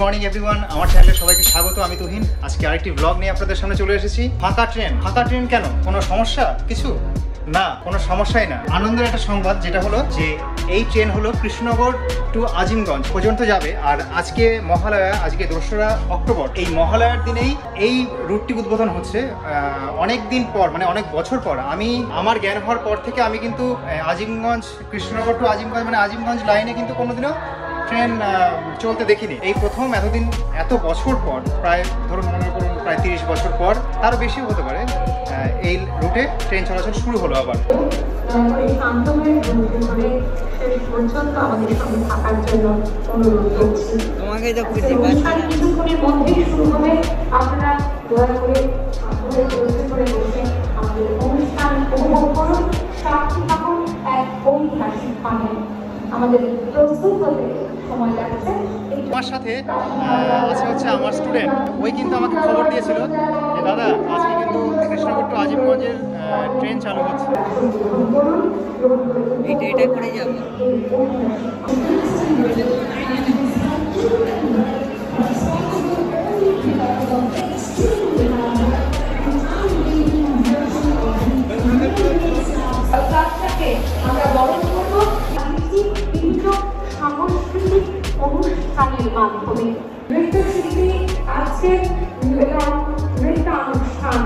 Morning everyone, আমার চ্যানেলে সবাইকে স্বাগত। আমি তুহিন। আজকে আরেকটি ব্লগ নিয়ে আপনাদের সামনে চলে এসেছি। ফাঁকা ট্রেন কেন? কোনো সমস্যা কিছু না, কোনো সমস্যাই না। আনন্দের একটা সংবাদ, যেটা হলো যে এই ট্রেন হলো কৃষ্ণনগর টু আজিমগঞ্জ পর্যন্ত যাবে। আর আজকে মহালয়া, আজকে 2রা অক্টোবর। এই মহালয়ার দিনেই এই রুটটি উদ্বোধন হচ্ছে। অনেক দিন পর, মানে অনেক বছর পর, আমি আমার জ্ঞান হওয়ার পর থেকে আমি কিন্তু আজিমগঞ্জ, কৃষ্ণনগর টু আজিমগঞ্জ, মানে আজিমগঞ্জ লাইনে কিন্তু কোনোদিনও ট্রেন চলতে দেখিনি। এই প্রথম এতদিন, এত বছর পর, প্রায় ধরুন মনে করুন প্রায় 30 বছর পর, তারও বেশিও হতে পারে, এই রুটে ট্রেন চলাচল শুরু হলো আবার। আমাদের প্রস্তুত হতে সময় লাগছে। আমার সাথে আছে হচ্ছে আমার স্টুডেন্ট। ওই কিন্তু আমাকে খবর দিয়েছিল যে দাদা, আজকে কিন্তু কৃষ্ণনগর টু আজিমগঞ্জের ট্রেন চালু হচ্ছে। এটা করে যাবো। আমরা বরণ করবো বিভিন্ন সাংস্কৃতিক অনুষ্ঠানের মাধ্যমে। নৃত্যশিল্পী আছে এবং নৃত্যানুষ্ঠান।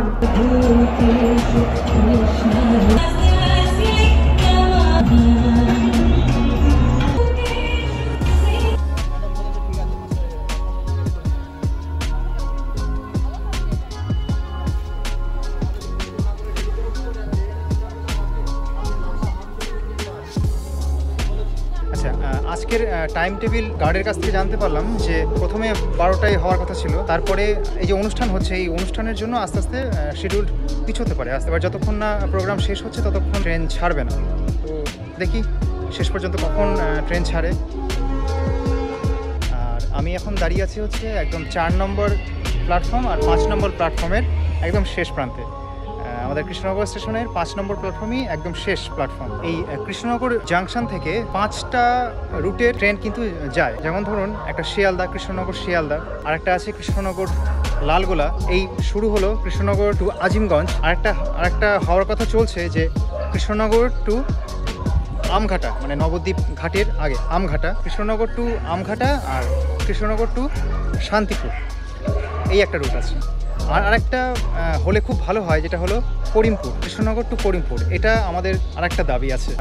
আজকের টাইম টেবিল গার্ডের কাছ থেকে জানতে পারলাম যে প্রথমে 12টায় হওয়ার কথা ছিল। তারপরে এই যে অনুষ্ঠান হচ্ছে, এই অনুষ্ঠানের জন্য আস্তে আস্তে শিডিউল পিছোতে পারে, আসতে পারে। যতক্ষণ না প্রোগ্রাম শেষ হচ্ছে ততক্ষণ ট্রেন ছাড়বে না। তো দেখি শেষ পর্যন্ত কখন ট্রেন ছাড়ে। আর আমি এখন দাঁড়িয়ে আছি হচ্ছে একদম 4 নম্বর প্ল্যাটফর্ম আর 5 নম্বর প্ল্যাটফর্মের একদম শেষ প্রান্তে। আমাদের কৃষ্ণনগর স্টেশনের 5 নম্বর প্ল্যাটফর্মই একদম শেষ প্ল্যাটফর্ম। এই কৃষ্ণনগর জাংশন থেকে 5টা রুটে ট্রেন কিন্তু যায়। যেমন ধরুন একটা শিয়ালদা, কৃষ্ণনগর শিয়ালদা, আর একটা আছে কৃষ্ণনগর লালগোলা। এই শুরু হলো কৃষ্ণনগর টু আজিমগঞ্জ। আরেকটা হওয়ার কথা চলছে যে কৃষ্ণনগর টু আমঘাটা, মানে নবদ্বীপ ঘাটের আগে আমঘাটা, কৃষ্ণনগর টু আমঘাটা আর কৃষ্ণনগর টু শান্তিপুর, এই একটা রুট আছে। আর আরেকটা হলে খুব ভালো হয়, যেটা হলো করিমপুর, কৃষ্ণনগর টু করিমপুর। এটা আমাদের আরেকটা দাবি আছে।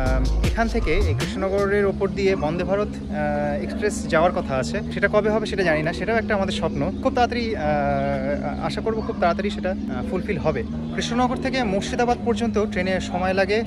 এখান থেকে এই কৃষ্ণনগরের ওপর দিয়ে বন্দে ভারত এক্সপ্রেস যাওয়ার কথা আছে। সেটা কবে হবে সেটা জানি না, সেটাও একটা আমাদের স্বপ্ন। খুব তাড়াতাড়ি আশা করব খুব তাড়াতাড়ি সেটা ফুলফিল হবে। কৃষ্ণনগর থেকে মুর্শিদাবাদ পর্যন্ত ট্রেনে সময় লাগে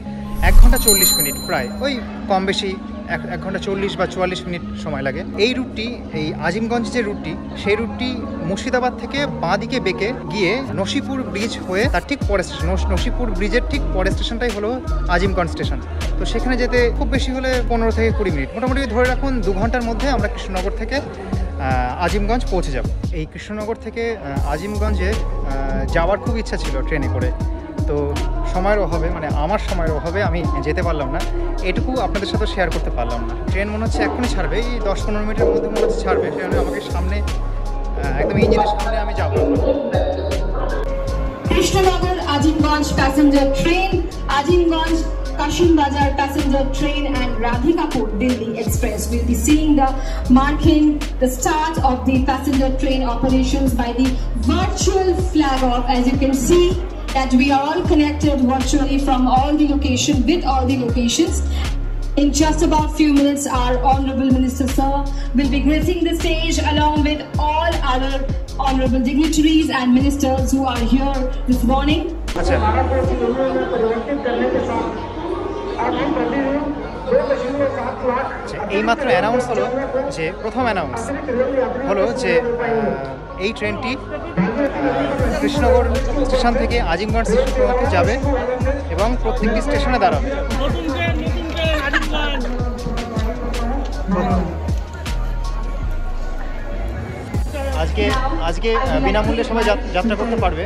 1 ঘন্টা 40 মিনিট, প্রায় ওই কম বেশি 1 ঘন্টা 40 বা 44 মিনিট সময় লাগে। এই রুটটি, এই আজিমগঞ্জ যে রুটটি, সেই রুটটি মুর্শিদাবাদ থেকে বাঁ দিকে বেঁকে গিয়ে নসিপুর ব্রিজ হয়ে তার ঠিক পরের স্টেশন, নসিপুর ব্রিজের ঠিক পরের স্টেশনটাই হলো আজিমগঞ্জ স্টেশন। তো সেখানে যেতে খুব বেশি হলে 15 থেকে 20 মিনিট, মোটামুটি ধরে রাখুন 2 ঘন্টার মধ্যে আমরা কৃষ্ণনগর থেকে আজিমগঞ্জ পৌঁছে যাব। এই কৃষ্ণনগর থেকে আজিমগঞ্জে যাওয়ার খুব ইচ্ছা ছিল ট্রেনে করে, তো সময়ের অভাবে, মানে আমার সময়ের অভাবে আমি যেতে পারলাম না। এটুকু আপনাদের সাথে শেয়ার করতে পারলাম না। ট্রেন মনে হচ্ছে এখনই ছাড়বে, এই 10-15 মিনিটের মধ্যে মনে হচ্ছে ছাড়বে। সেখানে আমাকে সামনে একদম ইঞ্জিনের সামনে আমি যাবো। Krishnanagar Azimganj passenger train, Azimganj Kashim Bazar passenger train and Radhikapur Delhi Express will be seeing the marking the start of the passenger train operations by the virtual flag off. As you can see that we are all connected virtually from all the locations, with all the locations. In just about few minutes, our Honorable Minister Sir will be gracing the stage along with all other honorable dignitaries and ministers who are here this morning. এইমাত্র announce হলো যে প্রথম announce হলো যে এই ট্রেনটি Krishnanagar station থেকে Azimganj station পর্যন্ত যাবে এবং প্রত্যেকটি স্টেশনে দাঁড়াবে। আজকে বিনামূল্যে সবাই যাত্রা করতে পারবে।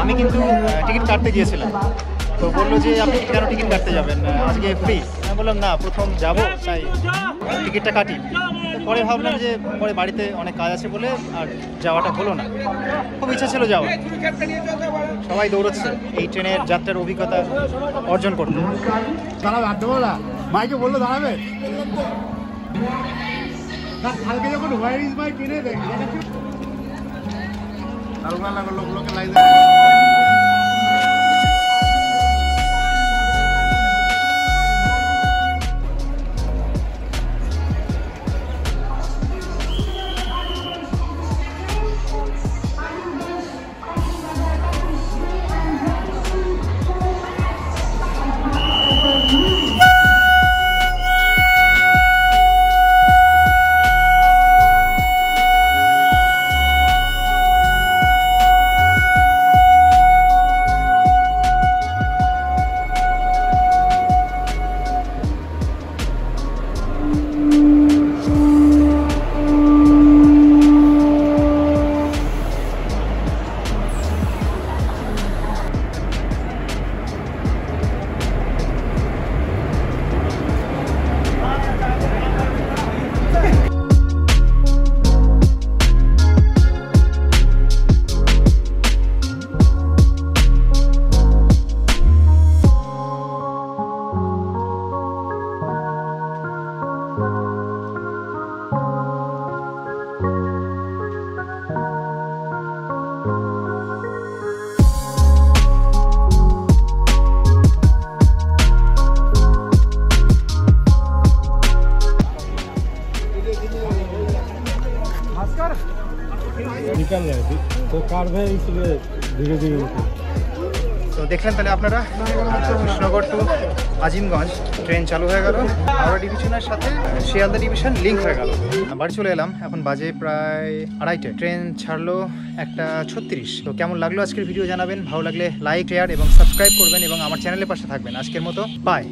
আমি কিন্তু টিকিট কাটতে গিয়েছিলাম, তো বললো যে আপনি কেন টিকিট কাটতে যাবেন, আজকে ফ্রি। বললাম না, প্রথম যাব তাই টিকিটটা কাটি। পরে ভাবলাম যে পরে বাড়িতে অনেক কাজ আছে বলে আর যাওয়াটা হলো না। খুব ইচ্ছা ছিল যাওয়া। সবাই দৌড়চ্ছে এই ট্রেনের যাত্রার অভিজ্ঞতা অর্জন করতে। মাইকে বললো দাঁড়াবে, কালকে যখন হোয়ার ইজ মাই ট্রেনে দেখি দারুণ লাগলো, লোকগুলোকে লাইন निकल रहे थे तो कार में इसलिए धीरे धीरे। তো দেখলেন তাহলে আপনারা কৃষ্ণনগর টু আজিমগঞ্জ ট্রেন চালু হয়ে গেল, হাওড়া ডিভিশনের সাথে শিয়ালদা ডিভিশন লিঙ্ক হয়ে গেল। বাড়ি চলে এলাম, এখন বাজে প্রায় 2:30। ট্রেন ছাড়লো 1:36। তো কেমন লাগলো আজকের ভিডিও জানাবেন, ভালো লাগলে লাইক শেয়ার এবং সাবস্ক্রাইব করবেন এবং আমার চ্যানেলের পাশে থাকবেন। আজকের মতো বাই।